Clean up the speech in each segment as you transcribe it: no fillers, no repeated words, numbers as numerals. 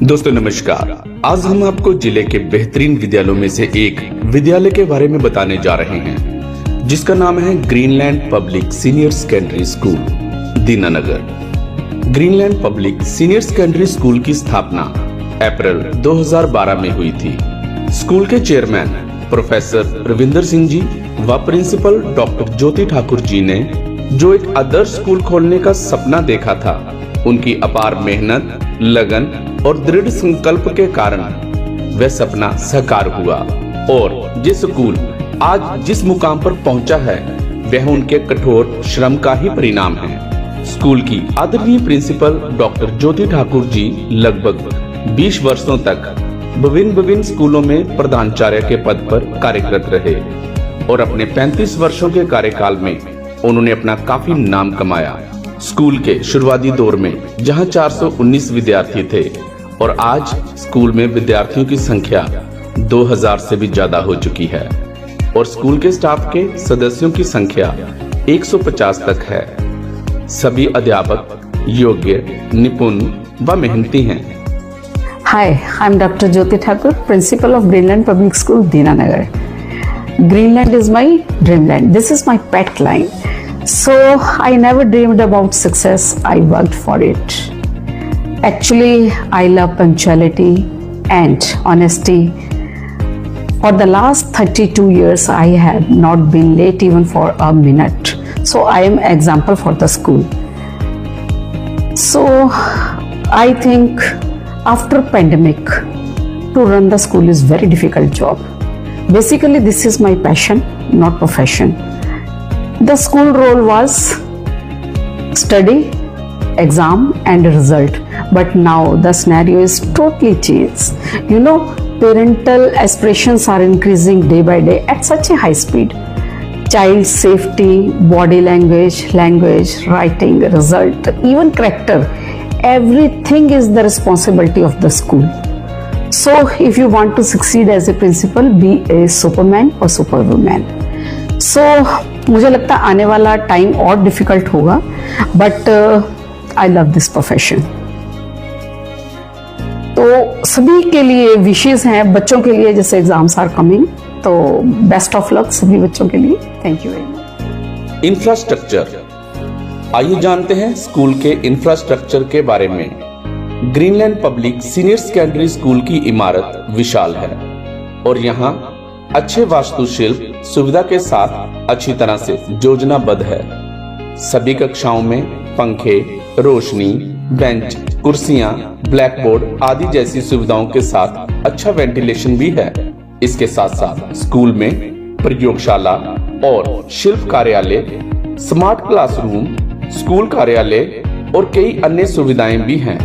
दोस्तों नमस्कार। आज हम आपको जिले के बेहतरीन विद्यालयों में से एक विद्यालय के बारे में बताने जा रहे हैं, जिसका नाम है Greenland public senior secondary school Dinanagar. Greenland public senior secondary school की स्थापना अप्रैल 2012 में हुई थी। स्कूल के चेयरमैन प्रोफेसर रविंदर सिंह जी व प्रिंसिपल डॉक्टर ज्योति ठाकुर जी ने जो एक आदर्श स्कूल खोलने का सपना देखा था, उनकी अपार मेहनत, लगन और दृढ़ संकल्प के कारण वह सपना साकार हुआ और जिस स्कूल आज जिस मुकाम पर पहुंचा है वह उनके कठोर श्रम का ही परिणाम है। स्कूल की आदरणीय प्रिंसिपल डॉक्टर ज्योति ठाकुर जी लगभग 20 वर्षों तक विभिन्न स्कूलों में प्रधानाचार्य के पद पर कार्यरत रहे और अपने 35 वर्षों के कार्यकाल में उन्होंने अपना काफी नाम कमाया। स्कूल के शुरुआती दौर में जहां 419 विद्यार्थी थे और आज स्कूल में विद्यार्थियों की संख्या 2000 से भी ज्यादा हो चुकी है और स्कूल के स्टाफ के सदस्यों की संख्या 150 तक है। सभी अध्यापक योग्य, निपुण व मेहनती हैं। Hi, I'm Dr. Jyoti Thakur, Principal of Greenland Public School, Dinanagar. Greenland is my dreamland. This is my pet line. So I never dreamed about success. I worked for it. Actually, I love punctuality and honesty. For the last 32 years, I have not been late even for a minute. So I am example for the school. So I think after pandemic, to run the school is very difficult job. Basically, this is my passion, not profession. The school role was study, exam and result. But now the scenario is totally changed. You know, parental aspirations are increasing day by day at such a high speed. Child safety, body language, writing, result, even character, everything is the responsibility of the school. So if you want to succeed as a principal, be a superman or superwoman. So मुझे लगता है आने वाला time और difficult होगा, but I love this profession. तो सभी के लिए विशेष हैं, बच्चों के लिए जैसे एग्जाम्स आर कमिंग, तो बेस्ट ऑफ लक सभी बच्चों के लिए। Thank you very much. Infrastructure, आइए जानते हैं स्कूल के इंफ्रास्ट्रक्चर के बारे में। Greenland public senior secondary school की इमारत विशाल है और यहाँ अच्छे वास्तुशिल्प सुविधा के साथ अच्छी तरह से योजनाबद्ध है। सभी कक्षाओं में पंखे, रोशनी, बेंच, कुर्सियां, ब्लैक बोर्ड आदि जैसी सुविधाओं के साथ अच्छा वेंटिलेशन भी है। इसके साथ साथ स्कूल में प्रयोगशाला और शिल्प कार्यालय, स्मार्ट क्लासरूम, स्कूल कार्यालय और कई अन्य सुविधाएं भी हैं।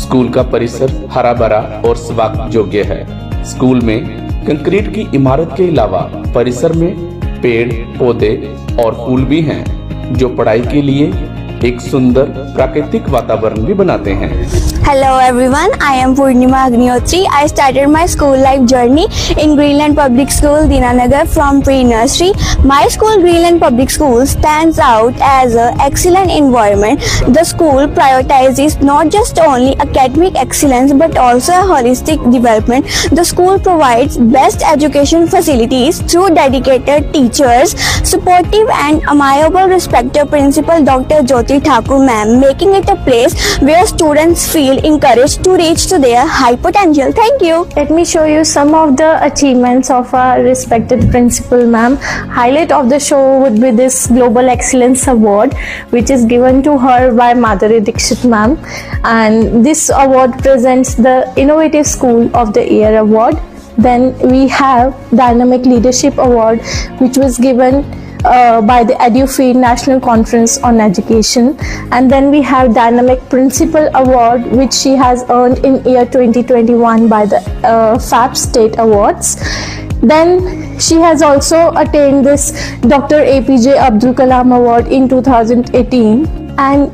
स्कूल का परिसर हरा भरा और स्वागत योग्य है। स्कूल में कंक्रीट की इमारत के अलावा परिसर में पेड़, पौधे और फूल भी हैं, जो पढ़ाई के लिए एक सुंदर प्राकृतिक वातावरण भी बनाते हैं। Hello everyone, I am Purnima Agnihotri. I started my school life journey in Greenland Public School, Dinanagar from pre-nursery. My school, Greenland Public School, stands out as an excellent environment. The school prioritizes not just only academic excellence but also a holistic development. The school provides best education facilities through dedicated teachers, supportive and amiable respected principal Dr. Jyoti Thakur ma'am, making it a place where students feel encouraged to reach to their high potential. Thank you. Let me show you some of the achievements of our respected principal ma'am. Highlight of the show would be this Global Excellence Award, which is given to her by Madhuri Dixit ma'am, and this award presents the Innovative School of the Year award. Then we have Dynamic Leadership Award, which was given by the EduFeed National Conference on Education, and then we have Dynamic Principal Award, which she has earned in year 2021 by the FAP State Awards. Then she has also attained this Dr. APJ Abdul Kalam Award in 2018, and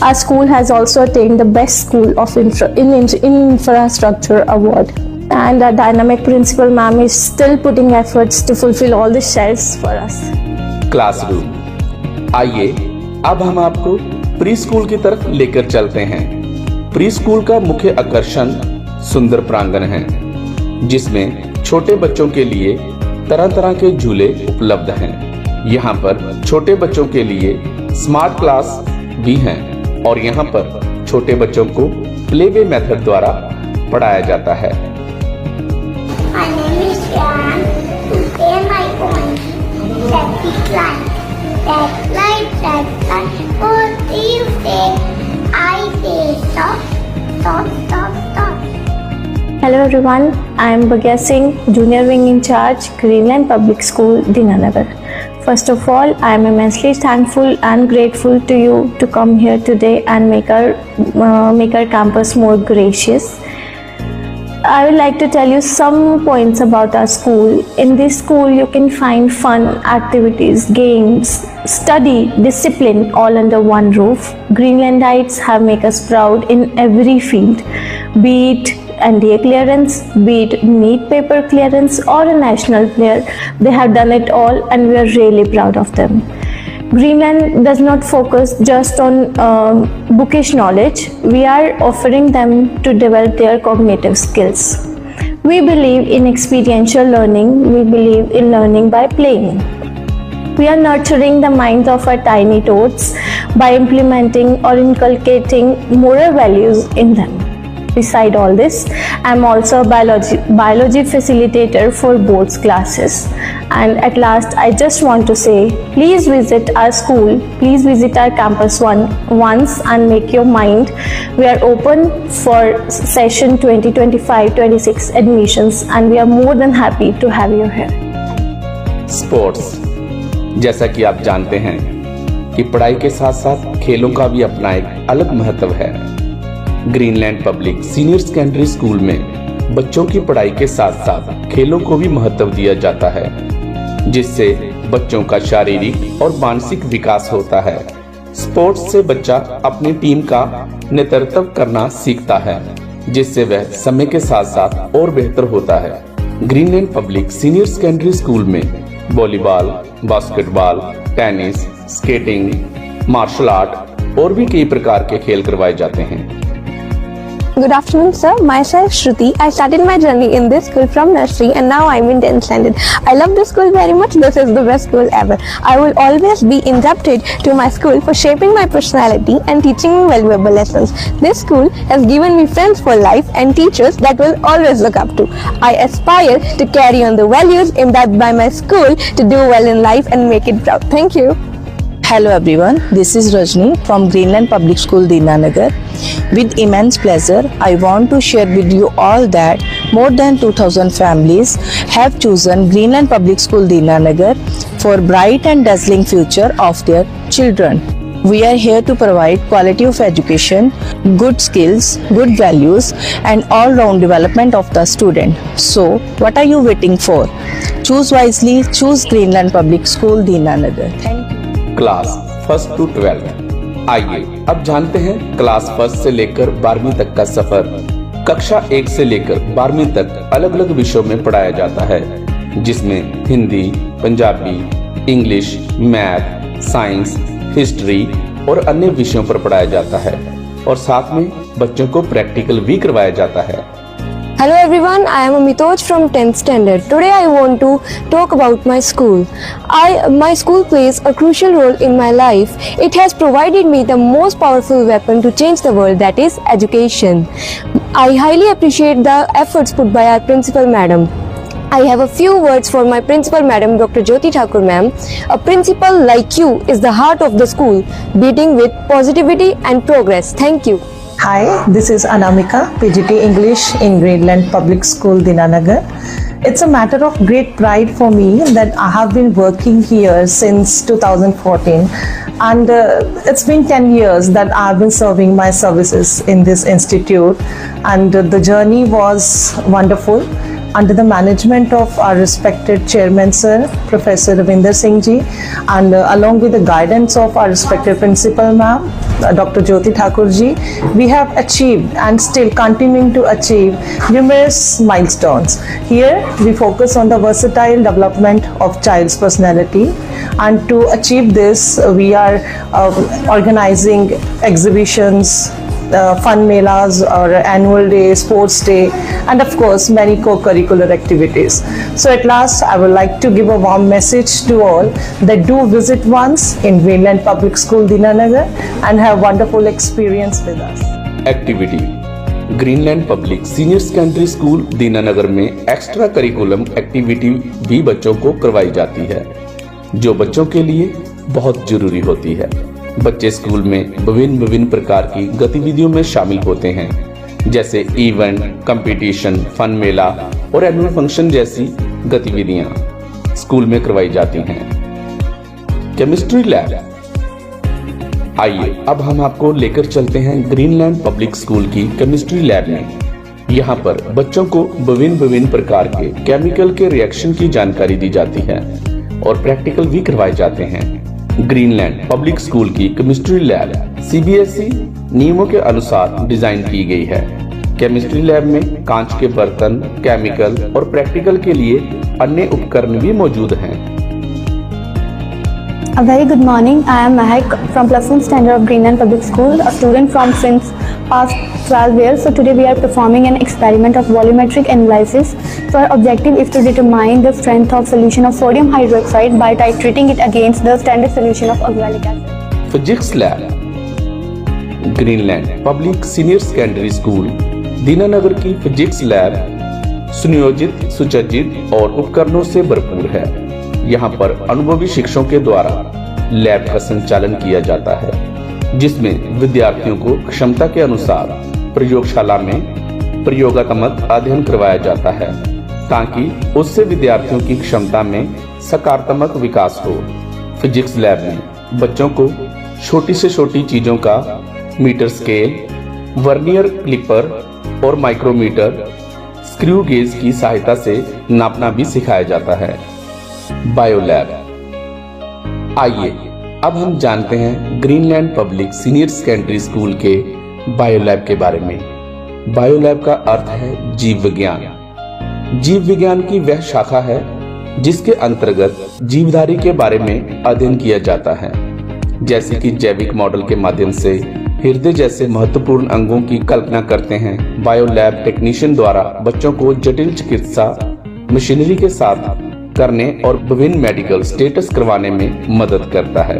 our school has also attained the Best School of Infrastructure Award. And our Dynamic Principal ma'am is still putting efforts to fulfill all the shelves for us. Classroom, आइए अब हम आपको pre school की तरफ लेकर चलते हैं। Pre school का मुख्य आकर्षण सुंदर प्रांगण है जिसमें छोटे बच्चों के लिए तरह तरह के झूले उपलब्ध हैं। यहाँ पर छोटे बच्चों के लिए स्मार्ट क्लास भी हैं और यहाँ पर छोटे बच्चों को प्लेवे मेथड द्वारा पढ़ाया जाता है। My name is Jan. Today my poem is traffic light. Red light, red light. What do you say? I say stop, stop, stop, stop. Hello everyone, I am Bhagya Singh, Junior Wing in Charge, Greenland Public School, Dinanagar. First of all, I am immensely thankful and grateful to you to come here today and make our campus more gracious. I would like to tell you some points about our school. In this school, you can find fun, activities, games, study, discipline all under one roof. Greenlandites have made us proud in every field, be it NDA clearance, be it NEET paper clearance or a national player. They have done it all and we are really proud of them. Greenland does not focus just on bookish knowledge. We are offering them to develop their cognitive skills. We believe in experiential learning. We believe in learning by playing. We are nurturing the minds of our tiny tots by implementing or inculcating moral values in them. Beside all this, I am also a biology facilitator for both classes. And at last, I just want to say, please visit our school, please visit our campus once and make your mind. We are open for session 2025-26 admissions and we are more than happy to have you here. Sports, जैसा कि आप जानते हैं कि पढ़ाई के साथ साथ खेलों का भी अपना एक अलग महत्व है। Greenland public senior secondary school में बच्चों की पढ़ाई के साथ साथ खेलों को भी महत्व दिया जाता है, जिससे बच्चों का शारीरिक और मानसिक विकास होता है। स्पोर्ट्स से बच्चा अपनी टीम का नेतृत्व करना सीखता है, जिससे वह समय के साथ साथ और बेहतर होता है। Greenland public senior secondary school में volleyball, basketball, tennis, skating, martial art और भी कई प्रकार के खेल करवाए जाते हैं। Good afternoon, sir. Myself Shruti. I started my journey in this school from nursery and now I'm in 10th standard. I love this school very much. This is the best school ever. I will always be indebted to my school for shaping my personality and teaching me valuable lessons. This school has given me friends for life and teachers that will always look up to. I aspire to carry on the values imbibed by my school to do well in life and make it proud. Thank you. Hello everyone, this is Rajni from Greenland Public School, Dinanagar. With immense pleasure, I want to share with you all that more than 2000 families have chosen Greenland Public School, Dinanagar for bright and dazzling future of their children. We are here to provide quality of education, good skills, good values and all-round development of the student. So, what are you waiting for? Choose wisely, choose Greenland Public School, Dinanagar. Thank you. Class 1 to 12। आइए अब जानते हैं class 1 से लेकर 12वीं तक का सफर। कक्षा 1 से लेकर 12वीं तक अलग अलग विषयों में पढ़ाया जाता है, जिसमें Hindi, Punjabi, English, math, science, history और अन्य विषयों पर पढ़ाया जाता है और साथ में बच्चों को प्रैक्टिकल भी करवाया जाता है। Hello everyone, I am Amitoj from 10th standard. Today I want to talk about my school. My school plays a crucial role in my life. It has provided me the most powerful weapon to change the world, that is education. I highly appreciate the efforts put by our principal madam. I have a few words for my principal madam, Dr. Jyoti Thakur ma'am. A principal like you is the heart of the school, beating with positivity and progress. Thank you. Hi, this is Anamika, PGT English in Greenland Public School, Dinanagar. It's a matter of great pride for me that I have been working here since 2014 and it's been 10 years that I've been serving my services in this institute and the journey was wonderful. Under the management of our respected chairman sir, Professor Ravinder Singh ji, and along with the guidance of our respected principal ma'am, Dr. Jyoti Thakur ji, we have achieved and still continuing to achieve numerous milestones. Here we focus on the versatile development of child's personality, and to achieve this we are organizing exhibitions, fun melas or annual day, sports day, and of course many co-curricular activities. So at last I would like to give a warm message to all that do visit once in Greenland Public School Dinanagar and have wonderful experience with us. Activity Greenland public senior secondary school Dinanagar में extra curriculum activity भी बच्चों को करवाई जाती है जो बच्चों के लिए बहुत जरूरी होती है। बच्चे स्कूल में विभिन्न प्रकार की गतिविधियों में शामिल होते हैं जैसे इवेंट, कंपटीशन, फन मेला और एनुअल फंक्शन जैसी गतिविधियां स्कूल में करवाई जाती हैं। केमिस्ट्री लैब, आइए अब हम आपको लेकर चलते हैं ग्रीनलैंड पब्लिक स्कूल की केमिस्ट्री लैब में। यहाँ पर बच्चों को विभिन्न प्रकार के केमिकल के रिएक्शन की जानकारी दी जाती है और प्रैक्टिकल भी करवाए जाते हैं। ग्रीनलैंड पब्लिक स्कूल की केमिस्ट्री लैब CBSE नियमों के अनुसार डिजाइन की गई है। केमिस्ट्री लैब में कांच के बर्तन, केमिकल और प्रैक्टिकल के लिए अन्य उपकरण भी मौजूद हैं। A very good morning. I am Mahek from +1 standard of Greenland Public School, a student from since past 12 years. So today we are performing an experiment of volumetric analysis. So our objective is to determine the strength of solution of sodium hydroxide by titrating it against the standard solution of oxalic acid. Physics lab Greenland public senior secondary school Dinanagar की physics lab सुनियोजित, सुसज्जित और उपकरणों से भरपूर है। यहाँ पर अनुभवी शिक्षकों के द्वारा लैब का संचालन किया जाता है जिसमें विद्यार्थियों को क्षमता के अनुसार प्रयोगशाला में प्रयोगात्मक अध्ययन करवाया जाता है ताकि उससे विद्यार्थियों की क्षमता में सकारात्मक विकास हो। फिजिक्स लैब में बच्चों को छोटी से छोटी चीजों का मीटर स्केल, वर्नियर क्लिपर और माइक्रोमीटर, स्क्रू गेज की सहायता से नापना भी सिखाया जाता है। बायो लैब, आइए अब हम जानते हैं Greenland public senior secondary school के बायो लैब के बारे में। बायो लैब का अर्थ है जीव विज्ञान। जीव विज्ञान की वह शाखा है जिसके अंतर्गत जीवधारी के बारे में अध्ययन किया जाता है जैसे कि जैविक मॉडल के माध्यम से हृदय जैसे महत्वपूर्ण अंगों की कल्पना करते हैं। बायो लैब टेक्नीशियन द्वारा बच्चों को जटिल चिकित्सा मशीनरी के साथ करने और विभिन्न मेडिकल स्टेटस करवाने में मदद करता है।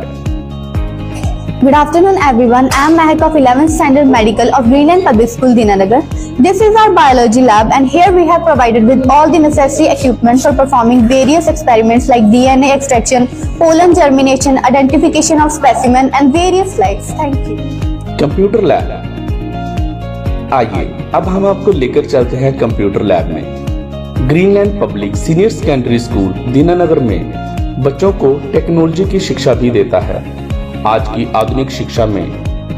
Good afternoon everyone. I am Mahek of 11th Standard Medical of Greenland Public School Dinanagar. This is our biology lab and here we have provided with all the necessary equipment for performing various experiments like DNA extraction, pollen germination, identification of specimen and various slides. Thank you. Computer lab, आइए अब हम आपको लेकर चलते हैं computer lab में। Greenland public senior secondary school Dinanagar में बच्चों को टेक्नोलॉजी की शिक्षा भी देता है। आज की आधुनिक शिक्षा में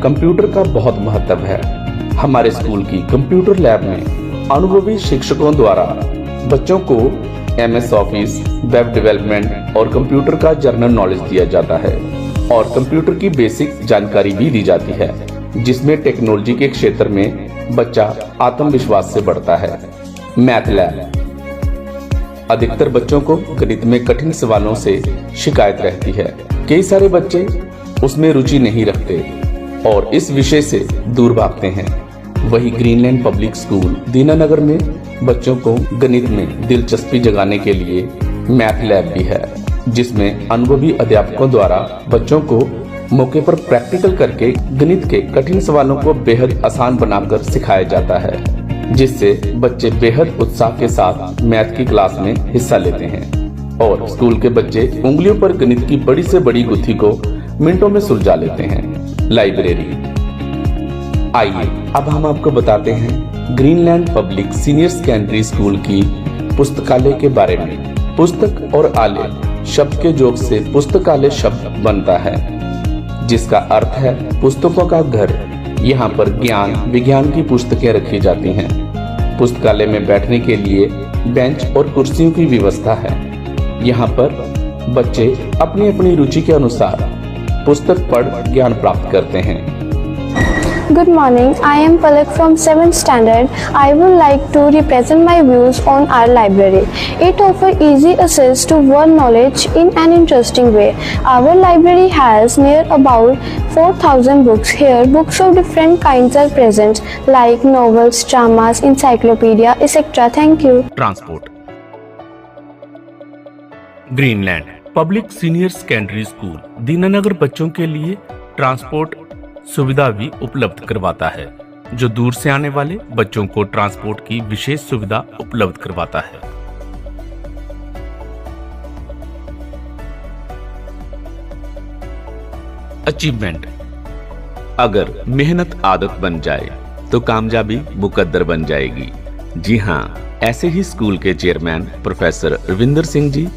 कंप्यूटर का बहुत महत्व है। हमारे स्कूल की कंप्यूटर लैब में अनुभवी शिक्षकों द्वारा बच्चों को MS ऑफिस, वेब डेवलपमेंट और कंप्यूटर का जनरल नॉलेज दिया जाता है और कंप्यूटर की बेसिक जानकारी भी दी जाती है जिसमें टेक्नोलॉजी के क्षेत्र में बच्चा आत्मविश्वास से बढ़ता है। मैथ लैब, अधिकतर बच्चों को गणित में कठिन सवालों से शिकायत रहती है। कई सारे बच्चे उसमें रुचि नहीं रखते और इस विषय से दूर भागते हैं। वही ग्रीनलैंड पब्लिक स्कूल दीनानगर में बच्चों को गणित में दिलचस्पी जगाने के लिए मैथ लैब भी है जिसमें अनुभवी अध्यापकों द्वारा बच्चों को मौके पर प्रैक्टिकल करके गणित के कठिन सवालों को बेहद आसान बनाकर सिखाया जाता है जिससे बच्चे बेहद उत्साह के साथ मैथ की क्लास में हिस्सा लेते हैं और स्कूल के बच्चे उंगलियों पर गणित की बड़ी से बड़ी गुत्थी को मिनटों में सुलझा लेते हैं। लाइब्रेरी, आइए अब हम आपको बताते हैं Greenland public senior secondary school की पुस्तकालय के बारे में। पुस्तक और आलय शब्द के जोड़ से पुस्तकालय शब्द बनता है जिसका अर्थ है पुस्तकों का घर। यहाँ पर ज्ञान विज्ञान की पुस्तकें रखी जाती हैं। पुस्तकालय में बैठने के लिए बेंच और कुर्सियों की व्यवस्था है। यहाँ पर बच्चे अपनी अपनी रुचि के अनुसार पुस्तक पढ़ ज्ञान प्राप्त करते हैं। Good morning. I am Palak from 7th standard. I would like to represent my views on our library. It offers easy access to world knowledge in an interesting way. Our library has near about 4,000 books. Here, books of different kinds are present, like novels, dramas, encyclopedia, etc. Thank you. Transport. Greenland public senior secondary school Dinanagar बच्चों के लिए transport सुविधा भी उपलब्ध करवाता है, जो दूर से आने वाले बच्चों को ट्रांसपोर्ट की विशेष सुविधा उपलब्ध करवाता है। अचीवमेंट। अगर मेहनत आदत बन जाए तो कामयाबी मुकद्दर बन जाएगी। जी हाँ, ऐसे ही स्कूल के chairman professor Ravinder Singh ji,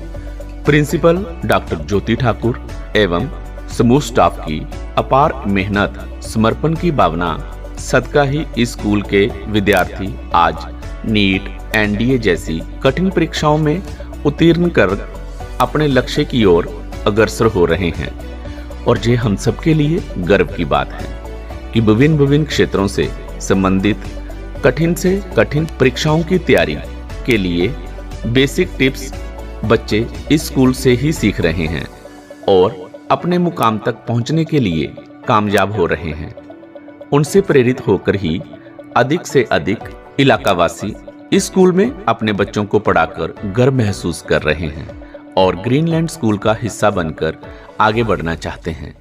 principal doctor ज्योति ठाकुर एवं समूह स्टाफ की अपार मेहनत समर्पण की भावना सदका ही इस स्कूल के विद्यार्थी आज नीट, एनडीए जैसी कठिन परीक्षाओं में उत्तीर्ण कर अपने लक्ष्य की ओर अग्रसर हो रहे हैं। और ये हम सबके लिए गर्व की बात है कि विभिन्न क्षेत्रों से संबंधित कठिन से कठिन परीक्षाओं की तैयारी के लिए बेसिक टिप्स बच्चे इस स्कूल से ही सीख रहे हैं और अपने मुकाम तक पहुंचने के लिए कामयाब हो रहे हैं। उनसे प्रेरित होकर ही अधिक से अधिक इलाकावासी इस स्कूल में अपने बच्चों को पढ़ाकर गर्व महसूस कर रहे हैं और ग्रीनलैंड स्कूल का हिस्सा बनकर आगे बढ़ना चाहते हैं।